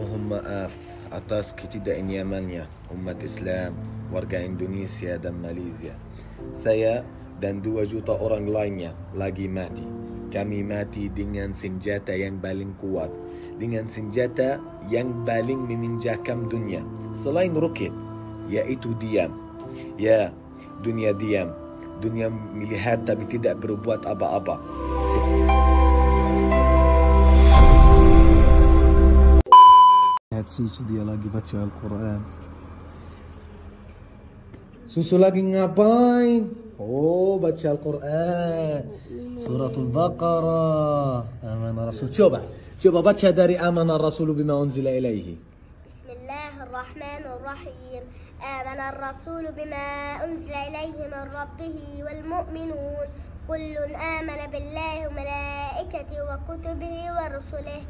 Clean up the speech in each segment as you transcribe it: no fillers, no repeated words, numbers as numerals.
Mohon maaf atas ketidaknyamannya umat Islam, warga Indonesia dan Malaysia. Saya dan 2 juta orang lainnya lagi mati. Kami mati dengan senjata yang paling kuat, dengan senjata yang paling meminjakkan dunia selain roket, yaitu diam. Ya, dunia diam. Dunia melihat tapi tidak berbuat apa-apa. Lihat susu, dia lagi baca Al-Quran. Susu lagi ngapain? Oh, baca Al-Quran. Suratul Baqarah. Amanah Rasul. Coba baca dari Amanah Rasul bima unzila ilaihi. Bismillahirrahmanirrahim. آمن الرسول بما أنزل إليه من ربه والمؤمنون كل آمن بالله وملائكته وكتبه ورسله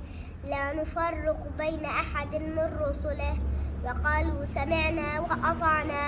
لا نفرق بين أحد من رسله وقالوا سمعنا وأطعنا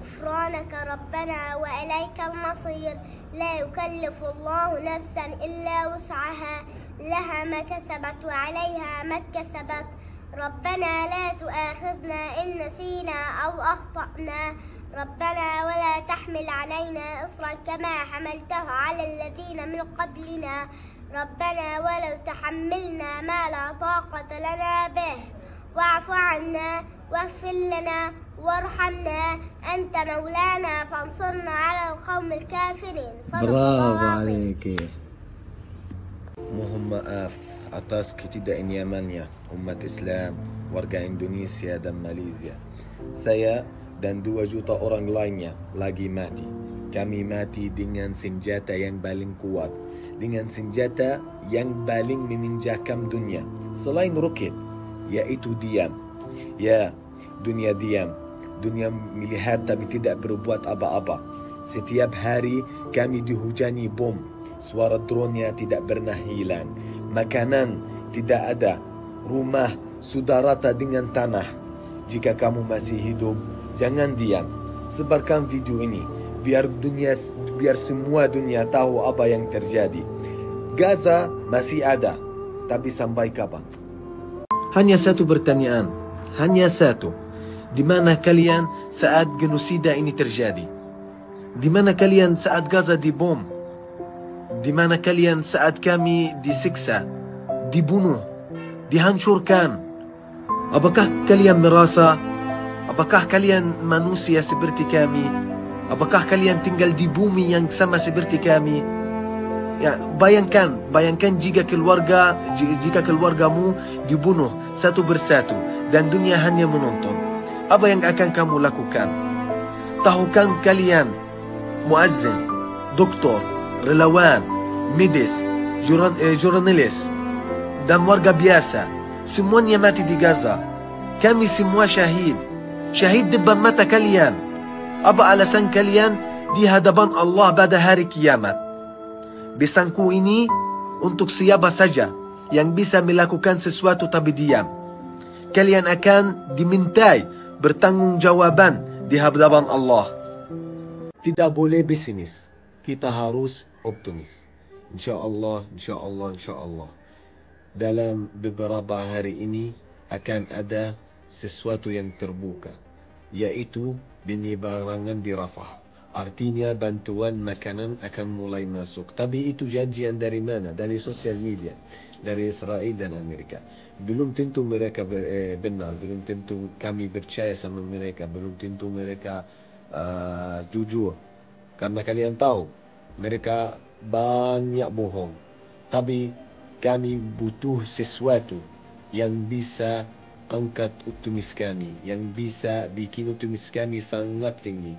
غفرانك ربنا وإليك المصير لا يكلف الله نفسا إلا وسعها لها ما كسبت وعليها ما اكتسبت ربنا لا تؤاخذنا إن نسينا أو أخطأنا ربنا ولا تحمل علينا إصرا كما حملته على الذين من قبلنا ربنا ولو تحملنا ما لا طاقة لنا به واعف عنا واغفر لنا وارحمنا أنت مولانا فانصرنا على القوم الكافرين. Bravo عليك. Mohon maaf atas ketidaknyamannya umat Islam, warga Indonesia dan Malaysia. Saya dan 2 juta orang lainnya lagi mati. Kami mati dengan senjata yang paling kuat, dengan senjata yang paling meminjakkan dunia selain roket, yaitu diam. Ya, dunia diam. Dunia melihat tapi tidak berbuat apa-apa. Setiap hari kami dihujani bom. Suara drone-nya tidak pernah hilang. Makanan tidak ada. Rumah sudah rata dengan tanah. Jika kamu masih hidup, jangan diam. Sebarkan video ini biar semua dunia tahu apa yang terjadi. Gaza masih ada, tapi sampai kapan? Hanya satu pertanyaan, hanya satu. Di mana kalian saat genosida ini terjadi? Di mana kalian saat Gaza dibom? Di mana kalian saat kami disiksa, dibunuh, dihancurkan? Apakah kalian merasa? Apakah kalian manusia seperti kami? Apakah kalian tinggal di bumi yang sama seperti kami? Ya, bayangkan jika keluargamu dibunuh satu persatu dan dunia hanya menonton. Apa yang akan kamu lakukan? Tahukan kalian, muazzin, doktor, relawan, medis, jurnalis, dan warga biasa, semuanya mati di Gaza. Kami semua syahid depan mata kalian. Apa alasan kalian di hadapan Allah pada hari kiamat? Pesanku ini untuk siapa saja yang bisa melakukan sesuatu tapi diam. Kalian akan dimintai bertanggungjawaban di hadapan Allah. Tidak boleh pesimis. Kita harus optimis. InsyaAllah. Dalam beberapa hari ini akan ada sesuatu yang terbuka, yaitu penyebaran di Rafah. Artinya bantuan makanan akan mulai masuk. Tapi itu janjian dari mana? Dari sosial media, dari Israel dan Amerika. Belum tentu mereka benar, belum tentu kami percaya sama mereka, belum tentu mereka jujur. Karena kalian tahu, mereka banyak bohong. Tapi kami butuh sesuatu yang bisa angkat optimis kami, yang bisa bikin optimis kami sangat tinggi.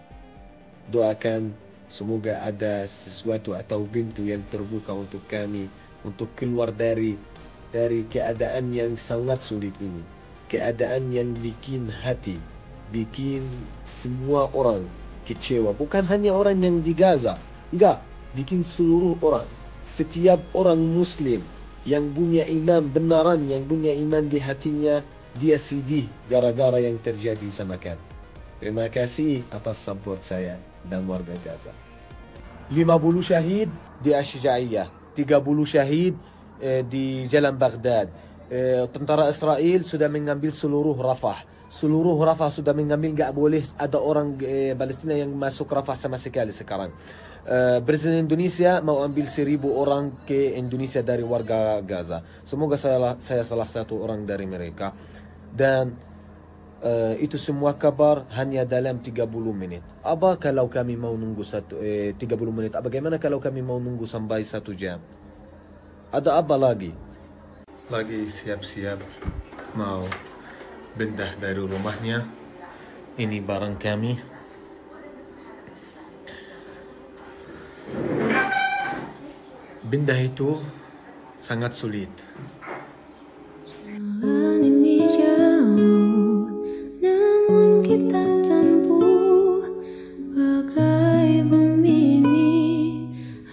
Doakan semoga ada sesuatu atau pintu yang terbuka untuk kami untuk keluar dari keadaan yang sangat sulit ini. Keadaan yang bikin semua orang kecewa. Bukan hanya orang yang di Gaza, enggak, bikin seluruh orang. Setiap orang Muslim yang punya iman benaran, yang punya iman di hatinya, dia sedih gara-gara yang terjadi sama kami. Terima kasih atas support saya dan warga Gaza. 50 syahid di Asy-Sya'iyyah, 30 syahid di Jalan Baghdad, tentara Israel sudah mengambil seluruh Rafah. Seluruh Rafah sudah mengambil, nggak boleh ada orang Palestina yang masuk Rafah sama sekali sekarang. Presiden Indonesia mau ambil 1000 orang ke Indonesia dari warga Gaza. Semoga saya salah satu orang dari mereka. Dan itu semua kabar hanya dalam 30 menit. Apa kalau kami mau nunggu 30 menit? Bagaimana kalau kami mau nunggu sampai 1 jam? Ada apa lagi? Lagi siap-siap mau pindah dari rumahnya. Ini barang kami. Pindah itu sangat sulit. Jalan ini jauh, namun kita tempuh. Bagai bumi ini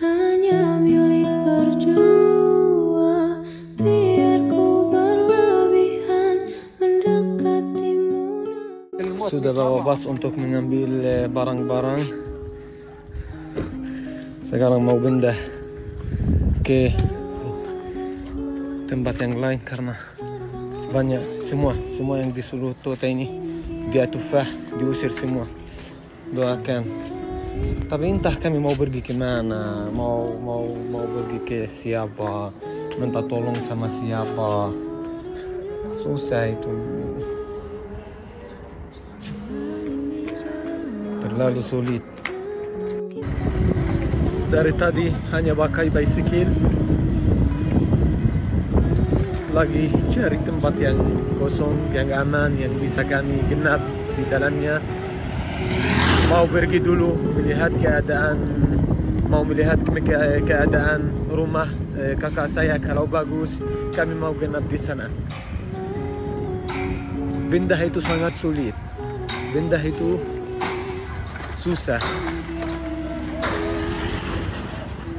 hanya milik berdua. Biar ku berlebihan mendekatimu. Sudah bawa bas untuk mengambil barang-barang. Sekarang mau pindah ke tempat yang lain karena banyak semua yang di seluruh kota ini dia tufah, diusir semua. Doakan. Tapi entah kami mau pergi ke mana, mau pergi ke siapa, minta tolong sama siapa. Susah itu. Terlalu sulit. Dari tadi hanya pakai bicycle. Lagi cari tempat yang kosong, yang aman, yang bisa kami genap di dalamnya. Mau pergi dulu melihat keadaan, mau melihat keadaan rumah kakak saya. Kalau bagus, kami mau genap di sana. Pindah itu sangat sulit. Pindah itu susah.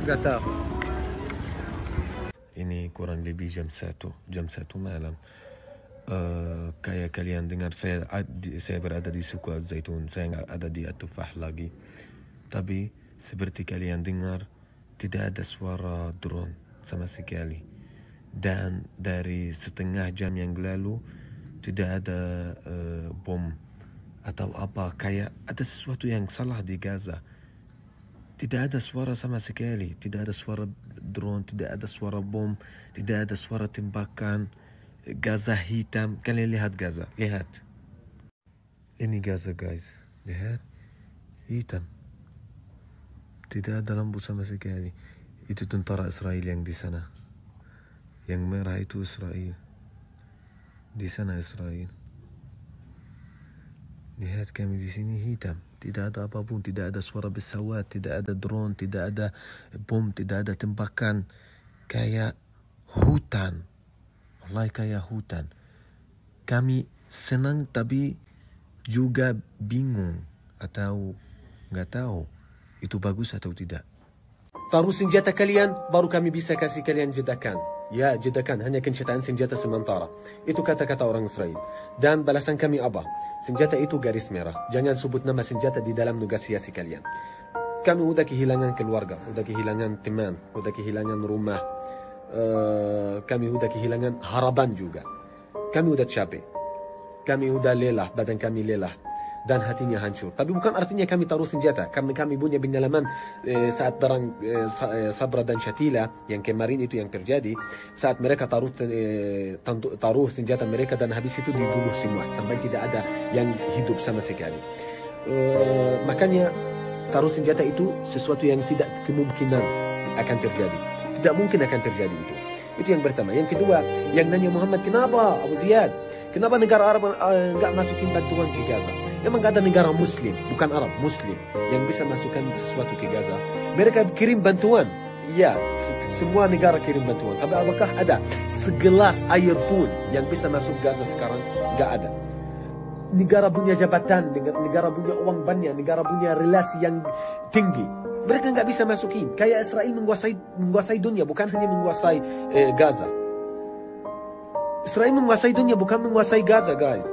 Gak tahu. Ini kurang lebih jam 1 malam. Kayak kalian dengar saya berada di suku Az-Zaitun. Saya nggak ada di At-Tufah lagi. Tapi seperti kalian dengar, tidak ada suara drone sama sekali. Dan dari setengah jam yang lalu tidak ada bom atau apa. Kayak ada sesuatu yang salah di Gaza. Tidak ada suara sama sekali, tidak ada suara drone, tidak ada suara bom, tidak ada suara tembakan. Gaza hitam. Kalian lihat Gaza, lihat. Ini Gaza guys, lihat. Hitam. Tidak ada lampu sama sekali. Itu tentara Israel yang di sana. Yang merah itu Israel. Di sana Israel. Lihat kami di sini hitam. Tidak ada apapun, tidak ada suara pesawat, tidak ada drone, tidak ada bom, tidak ada tembakan. Kayak hutan. Wallahi kayak hutan. Kami senang tapi juga bingung atau nggak tahu itu bagus atau tidak. Taruh senjata kalian, baru kami bisa kasih kalian jedakan. Ya, jedakan hanya kenyataan senjata sementara. Itu kata-kata orang Israel. Dan balasan kami apa? Senjata itu garis merah. Jangan sebut nama senjata di dalam negosiasi kalian. Kami udah kehilangan keluarga, udah kehilangan teman, udah kehilangan rumah. Kami udah kehilangan harapan juga. Kami udah capek. Kami udah lelah, badan kami lelah. Dan hatinya hancur. Tapi bukan artinya kami taruh senjata. Kami punya pengalaman saat perang Sabra dan Shatila yang kemarin itu yang terjadi. Saat mereka taruh senjata mereka dan habis itu dibunuh semua sampai tidak ada yang hidup sama sekali. Makanya taruh senjata itu sesuatu yang tidak kemungkinan akan terjadi. Tidak mungkin akan terjadi itu. Itu yang pertama. Yang kedua, yang nanya Muhammad, kenapa Abu Ziyad? Kenapa negara Arab nggak masukin bantuan ke Gaza? Memang nggak ada negara Muslim, bukan Arab, Muslim yang bisa masukkan sesuatu ke Gaza. Mereka kirim bantuan, iya, semua negara kirim bantuan. Tapi apakah ada segelas air pun yang bisa masuk Gaza sekarang? Nggak ada. Negara punya jabatan, negara punya uang banyak, negara punya relasi yang tinggi. Mereka nggak bisa masukin. Kayak Israel menguasai dunia, bukan hanya menguasai Gaza. Israel menguasai dunia, bukan menguasai Gaza, guys.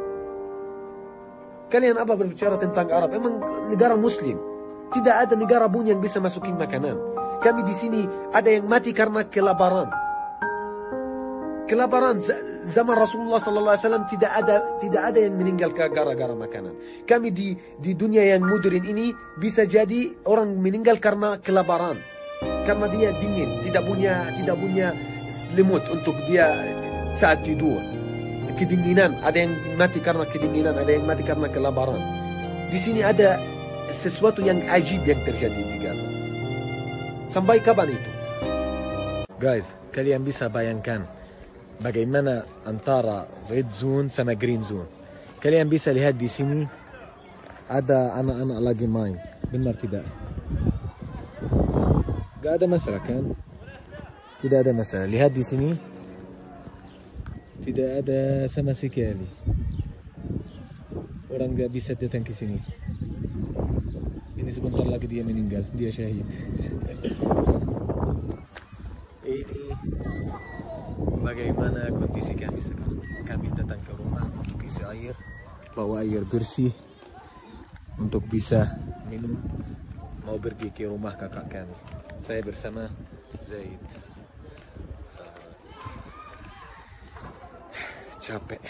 Kalian apa berbicara tentang Arab? Emang negara Muslim. Tidak ada negara pun yang bisa masukin makanan. Kami di sini ada yang mati karena kelaparan. Kelaparan zaman Rasulullah sallallahu alaihi wasallam tidak ada yang meninggal gara-gara makanan. Kami di dunia yang modern ini bisa jadi orang meninggal karena kelaparan. Karena dia dingin, tidak punya selimut untuk dia saat tidur. Kedinginan, ada yang mati karena kedinginan, ada yang mati karena kelaparan. Di sini ada sesuatu yang ajib yang terjadi di Gaza. Sampai kapan itu? Guys, kalian bisa bayangkan bagaimana antara red zone sama green zone. Kalian bisa lihat di sini ada anak-anak lagi main. Benar tidak? Gak ada masalah kan? Tidak ada masalah. Lihat di sini. Tidak ada sama sekali. Orang gak bisa datang ke sini. Ini sebentar lagi dia meninggal. Dia syahid. Ini bagaimana kondisi kami sekarang. Kami datang ke rumah untuk isi air, bawa air bersih untuk bisa minum. Mau pergi ke rumah kakak kami. Saya bersama Zaid. Capek.